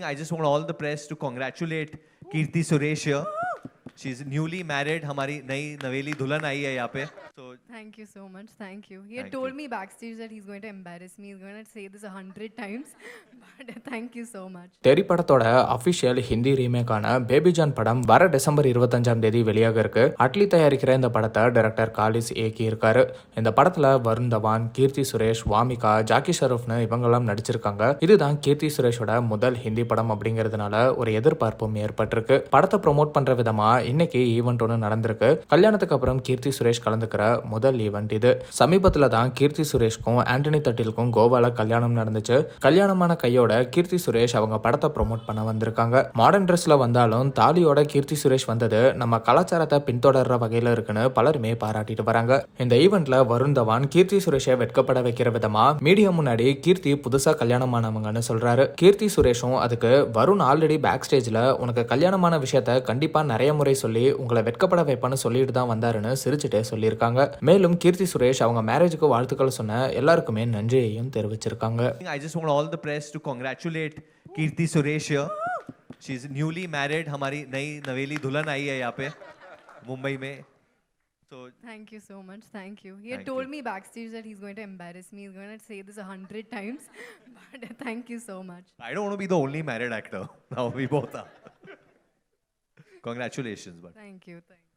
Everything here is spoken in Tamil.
I just want all the press to congratulate Kirti Suresh here. She's newly married. हमारी नई नवेली दुल्हन आई है यहाँ पे. So Thank you so much. Thank you. He had Thank told you. me backstage that he's going to embarrass me. He's going to say this 100 times. But thank you so much. தெரி படத்தோட அஃபிஷியல் ஹிந்தி ரீமேக்கான பேபி ஜான் படம் வர டிசம்பர் 25ஆம் தேதி வெளியாக இருக்கு. அட்லி தயாரிக்கிற இந்த படத்தை டைரக்டர் காலிஸ் இயக்கி இருக்காரு. இந்த படத்துல வருண் தவான், கீர்த்தி சுரேஷ், வாமிகா, ஜாக்கி ஷெரூப்னு இவங்கெல்லாம் நடிச்சிருக்காங்க. இதுதான் கீர்த்தி சுரேஷோட முதல் ஹிந்தி படம் அப்படிங்கிறதுனால ஒரு எதிர்பார்ப்பும் ஏற்பட்டிருக்கு. படத்தை ப்ரொமோட் பண்ற விதமா இன்னைக்கு ஈவெண்ட் ஒன்று நடந்திருக்கு. கல்யாணத்துக்கு அப்புறம் கீர்த்தி சுரேஷ் கலந்துக்கிற முதல் ஈவெண்ட் இது. சமீபத்துல தான் கீர்த்தி சுரேஷ்க்கும் ஆண்டனி தட்டிலுக்கும் கோவால கல்யாணம் நடந்துச்சு. கல்யாணமான கையோட கீர்த்தி சுரேஷ் அவங்க படத்தை ப்ரொமோட் பண்ண வந்திருக்காங்க. மாடர்ன் ட்ரெஸ்ல வந்தாலும் தாலியோட கீர்த்தி சுரேஷ் வந்தது நம்ம கலாச்சாரத்தை பின்தொடர்ற வகையில இருக்குன்னு பலருமே பாராட்டிட்டு வராங்க. இந்த ஈவெண்ட்ல வருண் தவான் கீர்த்தி சுரேஷை வெட்கப்பட வைக்கிற விதமா மீடியா முன்னாடி கீர்த்தி புதுசா கல்யாணமானவங்கன்னு சொல்றாரு. கீர்த்தி சுரேஷும் அதுக்கு வருண் ஆல்ரெடி பேக் ஸ்டேஜ்ல உனக்கு கல்யாணமான விஷயத்த கண்டிப்பா நிறைய முறை சொல்லி உங்களை வெட்கப்பட வைப்பான்னு சொல்லிட்டு தான் வந்தாருன்னு சிரிச்சுட்டே சொல்லியிருக்காங்க. மேலும் கீர்த்தி சுரேஷ் அவங்க மேரேஜுக்கு வாழ்த்துக்கள் சொன்ன எல்லாருக்குமே நன்றியையும் தெரிவிச்சிருக்காங்க. I just want all the press to congratulate Kirti Suresh here. She's newly married. हमारी नई नवेली दुल्हन आई है यहाँ पे मुंबई में. So Thank you so much. Thank you. He had Thank told you. me backstage that he's going to embarrass me. He's going to say this 100 times. But thank you so much. I don't want to be the only married actor. Now we both are. Congratulations, but. Thank you. Thank you.